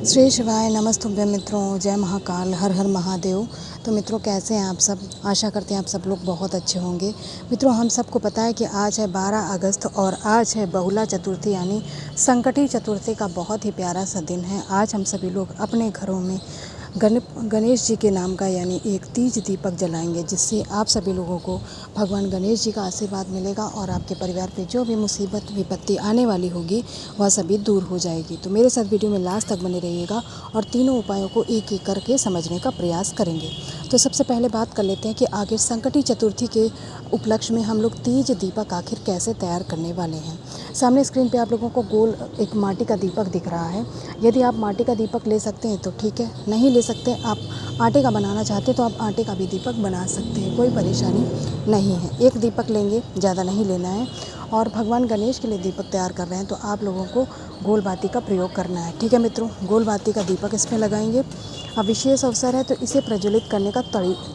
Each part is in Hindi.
श्री शिवाय नमस्तुभ्यं मित्रों, जय महाकाल, हर हर महादेव। तो मित्रों, कैसे हैं आप सब? आशा करते हैं आप सब लोग बहुत अच्छे होंगे। मित्रों, हम सबको पता है कि आज है 12 अगस्त और आज है बहुला चतुर्थी यानी संकटी चतुर्थी का बहुत ही प्यारा सा दिन है। आज हम सभी लोग अपने घरों में गणेश जी के नाम का यानी एक तीज दीपक जलाएंगे, जिससे आप सभी लोगों को भगवान गणेश जी का आशीर्वाद मिलेगा और आपके परिवार पे जो भी मुसीबत विपत्ति आने वाली होगी वह सभी दूर हो जाएगी। तो मेरे साथ वीडियो में लास्ट तक बने रहिएगा और तीनों उपायों को एक एक करके समझने का प्रयास करेंगे। तो सबसे पहले बात कर लेते हैं कि आखिर संकटी चतुर्थी के उपलक्ष्य में हम लोग तीज दीपक आखिर कैसे तैयार करने वाले हैं। सामने स्क्रीन पे आप लोगों को गोल एक माटी का दीपक दिख रहा है। यदि आप माटी का दीपक ले सकते हैं तो ठीक है, नहीं ले सकते, आप आटे का बनाना चाहते हैं तो आप आटे का भी दीपक बना सकते हैं, कोई परेशानी नहीं है। एक दीपक लेंगे, ज़्यादा नहीं लेना है। और भगवान गणेश के लिए दीपक तैयार कर रहे हैं तो आप लोगों को गोल बाती का प्रयोग करना है। ठीक है मित्रों, गोल बाती का दीपक इसमें लगाएंगे। अब विशेष अवसर है तो इसे प्रज्वलित करने का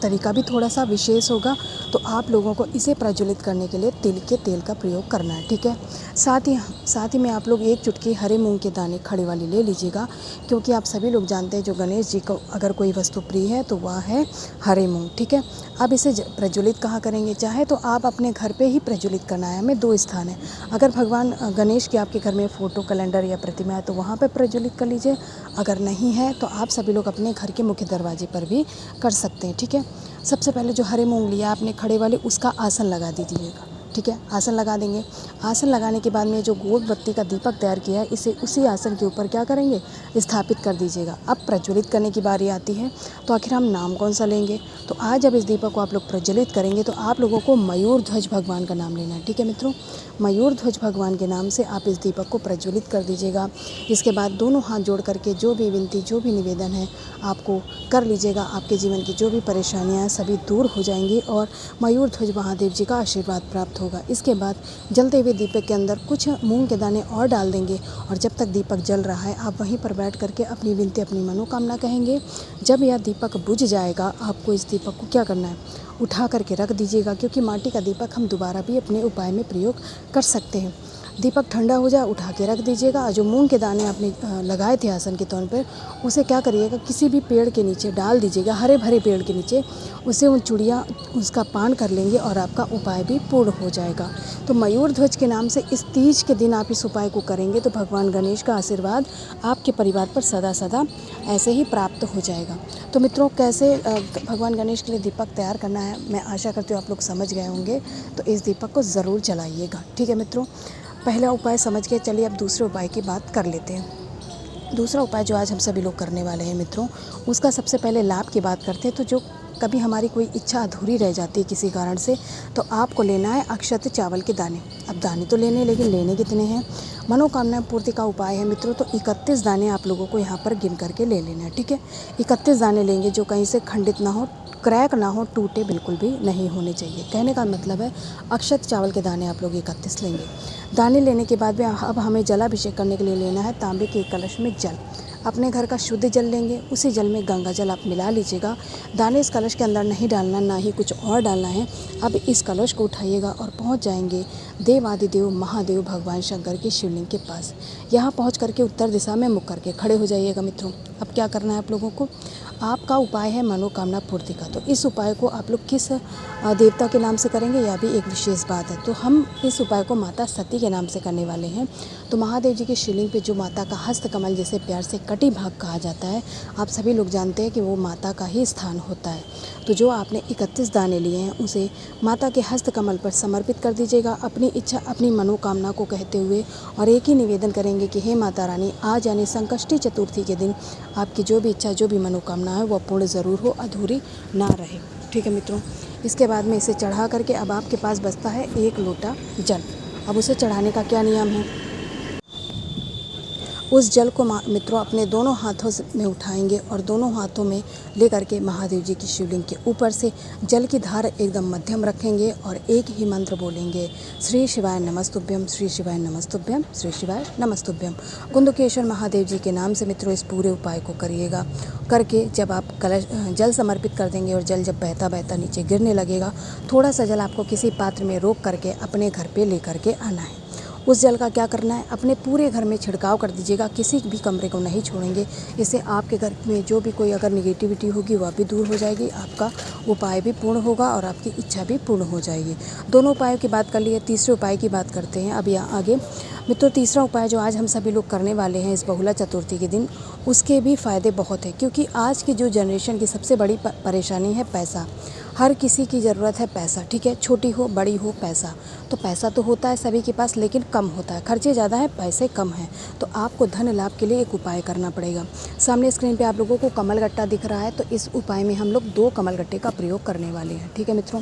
तरीका भी थोड़ा सा विशेष होगा, तो आप लोगों को इसे प्रज्वलित करने के लिए तिल के तेल का प्रयोग करना है। ठीक है, साथ ही में आप लोग एक चुटकी हरे मूंग के दाने खड़े वाली ले लीजिएगा, क्योंकि आप सभी लोग जानते हैं जो गणेश जी को अगर कोई वस्तु प्रिय है तो वह है हरे मूंग। ठीक है, अब इसे प्रज्वलित कहाँ करेंगे? चाहे तो आप अपने घर पे ही प्रज्वलित करना है। हमें दो स्थान है, अगर भगवान गणेश की आपके घर में फ़ोटो, कैलेंडर या प्रतिमा है तो वहाँ पे प्रज्वलित कर लीजिए। अगर नहीं है तो आप सभी लोग अपने घर के मुख्य दरवाजे पर भी कर सकते हैं। ठीक है, सबसे पहले जो हरे मूंग लिया आपने खड़े वाले, उसका आसन लगा दीजिएगा। ठीक है, आसन लगा देंगे। आसन लगाने के बाद में जो गोल बत्ती का दीपक तैयार किया है इसे उसी आसन के ऊपर क्या करेंगे? स्थापित कर दीजिएगा। अब प्रज्वलित करने की बारी आती है, तो आखिर हम नाम कौन सा लेंगे? तो आज जब इस दीपक को आप लोग प्रज्वलित करेंगे तो आप लोगों को मयूर ध्वज भगवान का नाम लेना है। ठीक है मित्रों, मयूर ध्वज भगवान के नाम से आप इस दीपक को प्रज्वलित कर दीजिएगा। इसके बाद दोनों हाथ जोड़ करके जो भी विनती, जो भी निवेदन है आपको कर लीजिएगा। आपके जीवन की जो भी परेशानियां हैं सभी दूर हो जाएंगी और मयूर ध्वज महादेव जी का आशीर्वाद प्राप्त होगा। इसके बाद जलते हुए दीपक के अंदर कुछ मूंग के दाने और डाल देंगे और जब तक दीपक जल रहा है आप वहीं पर बैठ करके अपनी विनती, अपनी मनोकामना कहेंगे। जब यह दीपक बुझ जाएगा आपको इस दीपक को क्या करना है? उठा करके रख दीजिएगा, क्योंकि माटी का दीपक हम दोबारा भी अपने उपाय में प्रयोग कर सकते हैं। दीपक ठंडा हो जाए, उठा के रख दीजिएगा। जो मूंग के दाने आपने लगाए थे आसन के तौर पर, उसे क्या करिएगा? किसी भी पेड़ के नीचे डाल दीजिएगा, हरे भरे पेड़ के नीचे। उसे उन चूड़ियाँ उसका पान कर लेंगे और आपका उपाय भी पूर्ण हो जाएगा। तो मयूर ध्वज के नाम से इस तीज के दिन आप इस उपाय को करेंगे तो भगवान गणेश का आशीर्वाद आपके परिवार पर सदा सदा ऐसे ही प्राप्त हो जाएगा। तो मित्रों, कैसे भगवान गणेश के लिए दीपक तैयार करना है मैं आशा करती हूँ आप लोग समझ गए होंगे। तो इस दीपक को ज़रूर जलाइएगा। ठीक है मित्रों, पहला उपाय समझ के चलिए अब दूसरे उपाय की बात कर लेते हैं। दूसरा उपाय जो आज हम सभी लोग करने वाले हैं मित्रों, उसका सबसे पहले लाभ की बात करते हैं। तो जो कभी हमारी कोई इच्छा अधूरी रह जाती है किसी कारण से, तो आपको लेना है अक्षत चावल के दाने। अब दाने तो लेने, लेकिन लेने कितने हैं? मनोकामना पूर्ति का उपाय है मित्रों, तो 31 दाने आप लोगों को यहाँ पर गिन करके ले लेना है। ठीक है, 31 दाने लेंगे जो कहीं से खंडित ना हो, क्रैक ना हो, टूटे बिल्कुल भी नहीं होने चाहिए। कहने का मतलब है अक्षत चावल के दाने आप लोग 31 लेंगे। दाने लेने के बाद में अब हमें जलाभिषेक करने के लिए लेना है तांबे के कलश में जल। अपने घर का शुद्ध जल लेंगे, उसी जल में गंगा जल आप मिला लीजिएगा। दाने इस कलश के अंदर नहीं डालना, ना ही कुछ और डालना है। अब इस कलश को उठाइएगा और पहुंच जाएंगे देवादिदेव महादेव भगवान शंकर के शिवलिंग के पास। यहाँ पहुंच करके उत्तर दिशा में मुख करके खड़े हो जाइएगा मित्रों। अब क्या करना है आप लोगों को? आपका उपाय है मनोकामना पूर्ति का। तो इस उपाय को आप लोग किस देवता के नाम से करेंगे, यह भी एक विशेष बात है। तो हम इस उपाय को माता सती के नाम से करने वाले हैं। तो महादेव जी के शिवलिंग पे जो माता का हस्त कमल, जिसे प्यार से कटी भाग कहा जाता है, आप सभी लोग जानते हैं कि वो माता का ही स्थान होता है। तो जो आपने 31 दाने लिए हैं उसे माता के हस्त कमल पर समर्पित कर दीजिएगा, अपनी इच्छा, अपनी मनोकामना को कहते हुए, और एक ही निवेदन करेंगे कि हे माता रानी, आज यानी संकष्टी चतुर्थी के दिन आपकी जो भी इच्छा, जो भी मनोकामना है वह पूर्ण ज़रूर हो, अधूरी ना रहे। ठीक है मित्रों, इसके बाद में इसे चढ़ा करके अब आपके पास बचता है 1 लोटा जल। अब उसे चढ़ाने का क्या नियम है? उस जल को मित्रों अपने दोनों हाथों में उठाएंगे और दोनों हाथों में ले करके महादेव जी की शिवलिंग के ऊपर से जल की धार एकदम मध्यम रखेंगे और एक ही मंत्र बोलेंगे, श्री शिवाय नमस्तुभ्यम, श्री शिवाय नमस्तुभ्यम, श्री शिवाय नमस्तुभ्यम। कुंदकेश्वर महादेव जी के नाम से मित्रों इस पूरे उपाय को करिएगा। करके जब आप कलश जल समर्पित कर देंगे और जल जब बहता बहता नीचे गिरने लगेगा, थोड़ा सा जल आपको किसी पात्र में रोक करके अपने घर पे ले करके आना है उस जल का क्या करना है, अपने पूरे घर में छिड़काव कर दीजिएगा, किसी भी कमरे को नहीं छोड़ेंगे। इससे आपके घर में जो भी कोई अगर निगेटिविटी होगी वह भी दूर हो जाएगी, आपका उपाय भी पूर्ण होगा और आपकी इच्छा भी पूर्ण हो जाएगी। दोनों उपायों की बात कर लिए, तीसरे उपाय की बात करते हैं अब यहाँ आगे। मित्रों, तीसरा उपाय जो आज हम सभी लोग करने वाले हैं इस बहुला चतुर्थी के दिन, उसके भी फ़ायदे बहुत हैं, क्योंकि आज की जो जनरेशन की सबसे बड़ी परेशानी है पैसा। हर किसी की ज़रूरत है पैसा, ठीक है, छोटी हो बड़ी हो पैसा। तो पैसा तो होता है सभी के पास, लेकिन कम होता है, खर्चे ज़्यादा हैं पैसे कम हैं। तो आपको धन लाभ के लिए एक उपाय करना पड़ेगा। सामने स्क्रीन पे आप लोगों को कमल गट्टा दिख रहा है, तो इस उपाय में हम लोग 2 कमल गट्टे का प्रयोग करने वाले हैं, ठीक है मित्रों।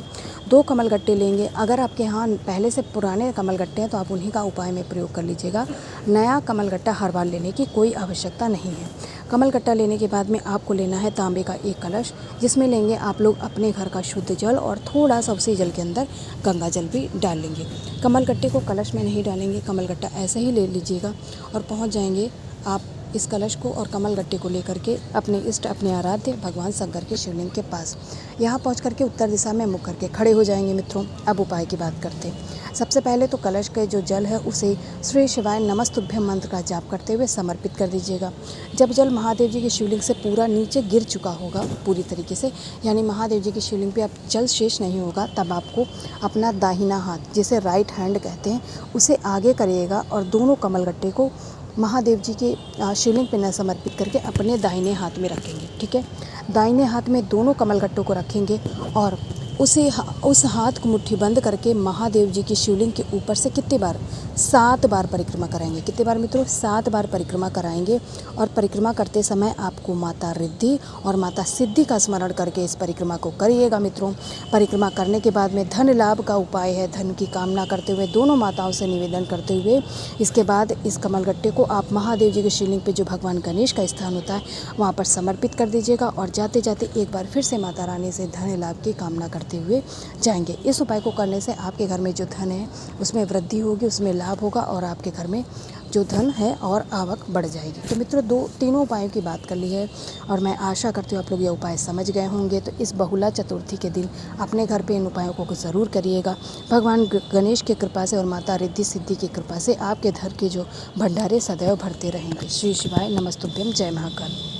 2 कमल गट्टे लेंगे। अगर आपके यहाँ पहले से पुराने कमल गट्टे हैं तो आप उन्हीं का उपाय में प्रयोग कर लीजिएगा। नया कमल गट्टा हर बार लेने की कोई आवश्यकता नहीं है। कमल गट्टा लेने के बाद में आपको लेना है तांबे का एक कलश, जिसमें लेंगे आप लोग अपने घर का शुद्ध जल और थोड़ा सा उसी जल के अंदर गंगा जल भी डाल लेंगे। कमल गट्टे को कलश में नहीं डालेंगे, कमल गट्टा ऐसे ही ले लीजिएगा और पहुंच जाएंगे आप इस कलश को और कमल गट्टे को लेकर के अपने इष्ट, अपने आराध्य भगवान शंकर के शिवलिंग के पास यहाँ पहुँच करके उत्तर दिशा में मुख करके खड़े हो जाएंगे मित्रों। अब उपाय की बात करते हैं। सबसे पहले तो कलश के जो जल है उसे श्री शिवाय नमस्तुभ्यम मंत्र का जाप करते हुए समर्पित कर दीजिएगा। जब जल महादेव जी के शिवलिंग से पूरा नीचे गिर चुका होगा पूरी तरीके से, यानी महादेव जी की शिवलिंग पे अब जल शेष नहीं होगा, तब आपको अपना दाहिना हाथ, जिसे राइट हैंड कहते हैं, उसे आगे करिएगा और दोनों कमल गट्टे को महादेव जी के शिवलिंग पे न समर्पित करके अपने दाहिने हाथ में रखेंगे, ठीक है। दाहिने हाथ में दोनों कमल गट्टों को रखेंगे और उस हाथ को मुट्ठी बंद करके महादेव जी की शिवलिंग के ऊपर से कितनी बार, 7 बार परिक्रमा कराएंगे। कितने बार मित्रों, 7 बार परिक्रमा कराएंगे। और परिक्रमा करते समय आपको माता रिद्धि और माता सिद्धि का स्मरण करके इस परिक्रमा को करिएगा मित्रों। परिक्रमा करने के बाद में धन लाभ का उपाय है, धन की कामना करते हुए दोनों माताओं से निवेदन करते हुए इसके बाद इस कमल गट्टे को आप महादेव जी के शिवलिंग पे जो भगवान गणेश का स्थान होता है वहाँ पर समर्पित कर दीजिएगा और जाते जाते एक बार फिर से माता रानी से धन लाभ की कामना करते हुए जाएंगे। इस उपाय को करने से आपके घर में जो धन है उसमें वृद्धि होगी, उसमें लाभ होगा और आपके घर में जो धन है और आवक बढ़ जाएगी। तो मित्रों, तीनों उपायों की बात कर ली है और मैं आशा करती हूँ आप लोग ये उपाय समझ गए होंगे। तो इस बहुला चतुर्थी के दिन अपने घर पे इन उपायों को ज़रूर करिएगा। भगवान गणेश की कृपा से और माता रिद्धि सिद्धि की कृपा से आपके घर के जो भंडारे सदैव भरते रहेंगे। श्री शिवाय नमस्तुभ्यम। जय महाकाल।